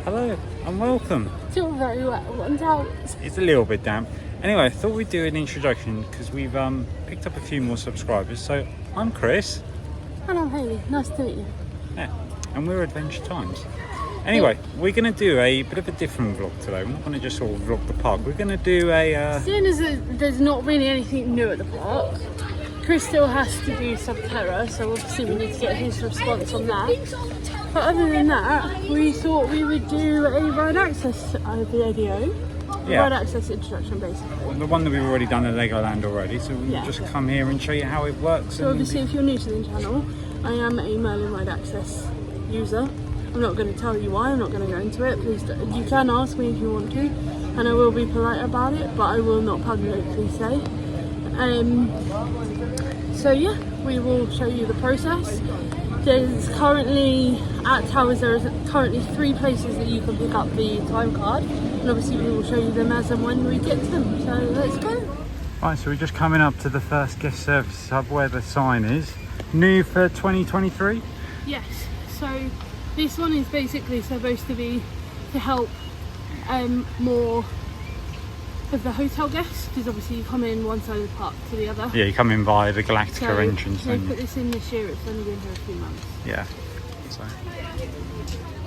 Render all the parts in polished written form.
Hello and welcome. Still very wet, one's out. It's a little bit damp. Anyway, I thought we'd do an introduction because we've picked up a few more subscribers. So I'm Chris. And I'm Hayley, nice to meet you. Yeah, and we're Adventure Times. Anyway, we're going to do a bit of a different vlog today. We're not going to just sort of vlog the park. We're going to do a... Seeing as there's not really anything new at the park, Chris still has to do Subterra, so obviously we need to get his response on that. But other than that, we thought we would do a ride access video. Yeah. Ride access introduction, basically. The one that we've already done at Legoland already, so we'll just come here and show you how it works. So obviously if you're new to the channel, I am a Merlin ride access user. I'm not going to tell you why, I'm not going to go into it. Please don't. You can ask me if you want to, and I will be polite about it, but I will not publicly say. So yeah, we will show you the process. There's currently, at Towers, there is currently 3 places that you can pick up the time card, and obviously we will show you them as and when we get to them. So let's go. Right, so we're just coming up to the first guest service hub where the sign is. New for 2023? Yes, so this one is basically supposed to be to help more of the hotel guests, because obviously you come in one side of the park to the other. Yeah, you come in via the Galactica entrance. They put this in this year, it's only been here a few months. Yeah. So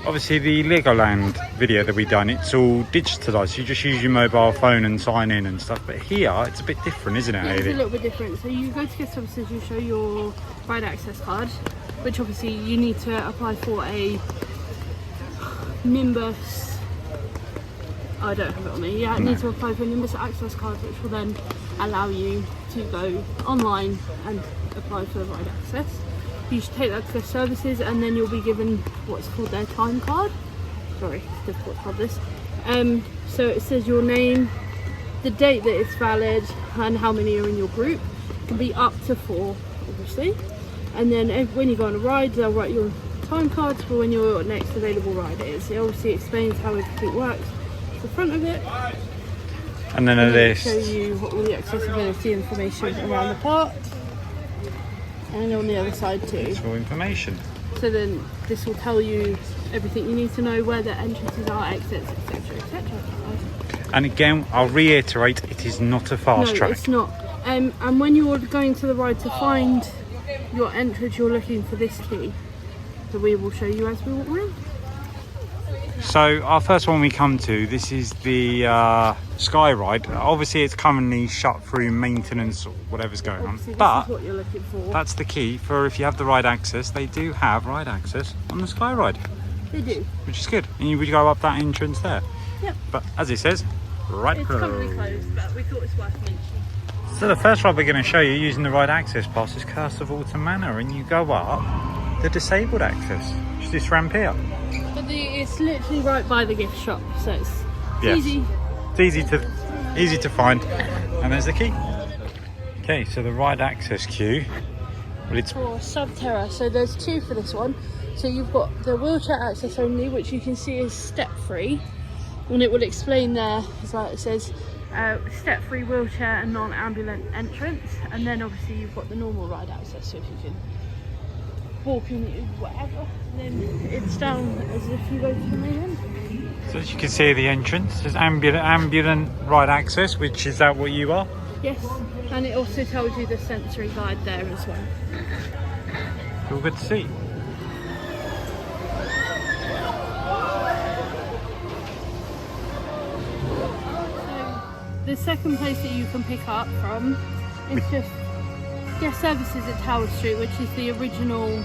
obviously the Legoland video that we done, it's all digitalised. You just use your mobile phone and sign in and stuff. But here it's a bit different, isn't it, Yeah, it's Hayley? a little bit different. So you go to guest services, you show your ride access card, which obviously you need to apply for a Nimbus. I don't have it on me. Yeah, I need to apply for a Nimbus access card, which will then allow you to go online and apply for the ride access. You should take that to guest services, and then you'll be given what's called their time card. Sorry, it's difficult to have this. So it says your name, the date that it's valid, and how many are in your group. It can be up to 4, obviously. And then when you go on a ride, they'll write your time cards for when your next available ride is. It obviously explains how everything works. The front of it, and then a list. Show you all the accessibility information around the park, and on the other side too. Useful information. So then this will tell you everything you need to know, where the entrances are, exits, etc., etc. And again, I'll reiterate, it is not a fast track. No, it's not. And when you're going to the ride to find your entrance, you're looking for this key that we will show you as we walk around. So our first one we come to, this is the Sky Ride. Obviously it's currently shut through maintenance or whatever's going on, but this is what you're looking for. That's the key for if you have the ride access. They do have ride access on the Sky Ride. They do. Which is good. And you would go up that entrance there. Yep. But as it says, right It's currently closed, but we thought it's worth mentioning. So the first ride we're going to show you using the ride access pass is Curse of Alton Manor, and you go up the disabled access, which is this ramp here. But it's literally right by the gift shop, so it's easy. It's easy to find, and there's the key. Okay, so the ride access queue. Well, it's for Subterra, so there's 2 for this one. So you've got the wheelchair access only, which you can see is step free, and it will explain there as well. It says step free wheelchair and non-ambulant entrance, and then obviously you've got the normal ride access, so if you can walk in whatever, then it's down as if you go to the main end. So as you can see the entrance, there's ambulant ride access, which is that what you are? Yes, and it also tells you the sensory guide there as well. All good to see. So the second place that you can pick up from is just guest services at Tower Street, which is the original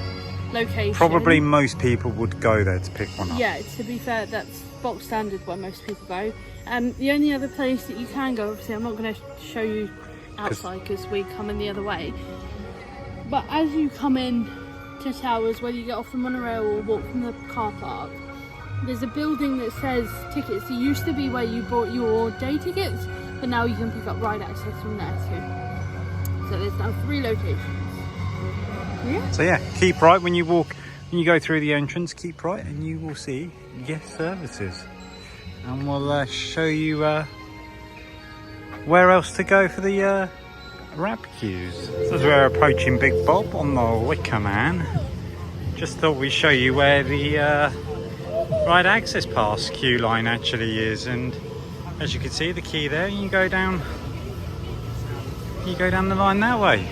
location. Probably most people would go there to pick one up. Yeah, to be fair, that's box standard where most people go. The only other place that you can go, obviously I'm not going to show you outside because we come in the other way, but as you come in to Towers, whether you get off the monorail or walk from the car park, there's a building that says tickets. It used to be where you bought your day tickets, but now you can pick up ride access from there too. So there's now 3 locations. Yeah. So yeah, keep right when you go through the entrance, keep right and you will see guest services. And we'll show you where else to go for the wrap queues. So as we're approaching Big Bob on the Wicker Man, just thought we'd show you where the ride access pass queue line actually is, and as you can see the key there, you go down the line that way.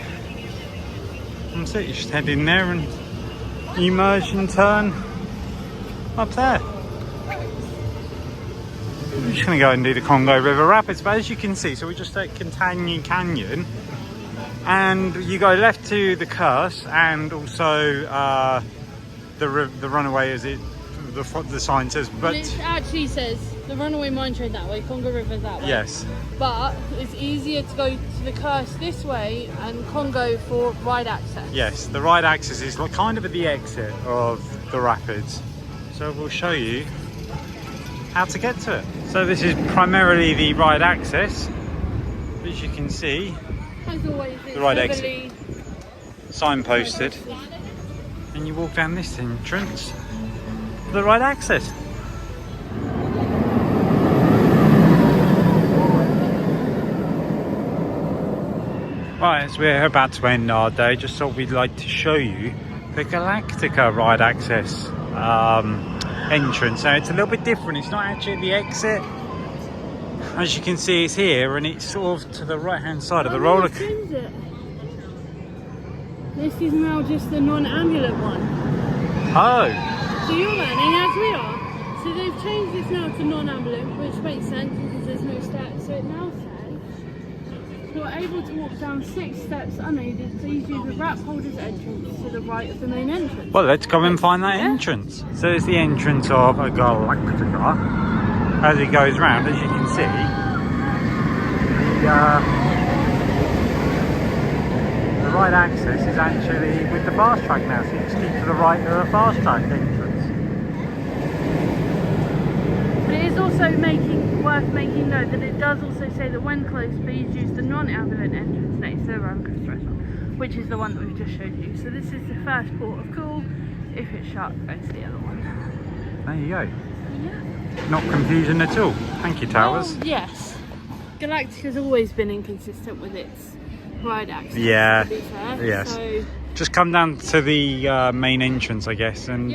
That's it, you just head in there and you merge and turn up there. We're just going to go and do the Congo River Rapids, but as you can see, so we're just at Catania Canyon, and you go left to the Curse, and also the runaway, as it the sign says, but it actually says the runaway mine train that way, Congo River that way. Yes. But it's easier to go to the Curse this way and Congo for ride access. Yes, the ride access is kind of at the exit of the rapids. So we'll show you how to get to it. So this is primarily the ride access. As you can see, as always, it's the ride exit signposted, and you walk down this entrance for the ride access. Right, as we're about to end our day, just thought we'd like to show you the Galactica ride access entrance. Now it's a little bit different, it's not actually the exit. As you can see, it's here, and it's sort of to the right hand side of the roller coaster. This is now just the non-ambulant one. Oh! So you're learning as we are. So they've changed this now to non-ambulant, which makes sense because there's no steps. So it now says you're able to walk down 6 steps unaided. Please use the wrap holder's entrance to the right of the main entrance. Well, let's go and find that entrance. So it's the entrance of a Galactica. As it goes round, as you can see, the ride access is actually with the fast track now, so you just keep to the right of the fast track entrance. But it is also worth making note that it does also say that when closed, please use the non-ambulant entrance next to the roller coaster restaurant, which is the one that we've just showed you. So this is the first port of call. If it's shut, go to the other one. There you go. Yeah. Not confusing at all. Thank you, Towers. Well, yes. Galactica's always been inconsistent with its ride access. Yeah. To be fair. Yes. So just come down to the main entrance, I guess, and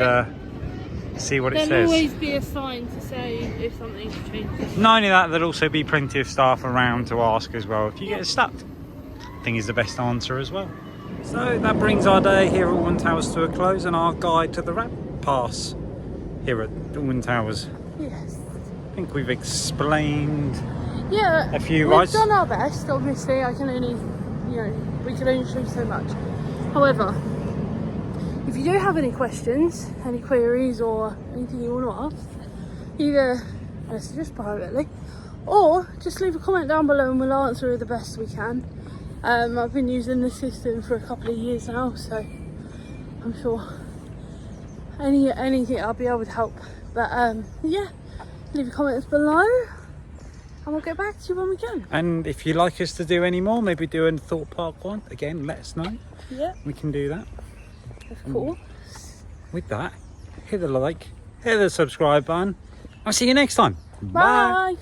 see what it says. there'll always be a sign to say if something's changed. Not only that, there'll also be plenty of staff around to ask as well if you get stuck. I think is the best answer as well. So that brings our day here at Alton Towers to a close, and our guide to the Rat Pass here at Alton Towers. Yes. I think we've explained Yeah. a few We've rides. done our best. Obviously, we can only show so much. However, if you do have any questions, any queries, or anything you want to ask, either message us privately or just leave a comment down below and we'll answer it the best we can. I've been using the system for a couple of years now, so I'm sure anything I'll be able to help. But yeah, leave your comments below and we'll get back to you when we can. And if you'd like us to do any more, maybe do a Thought Park one, again, let us know. Yeah, We can do that. of course. With that, hit the like, hit the subscribe button. I'll see you next time. Bye.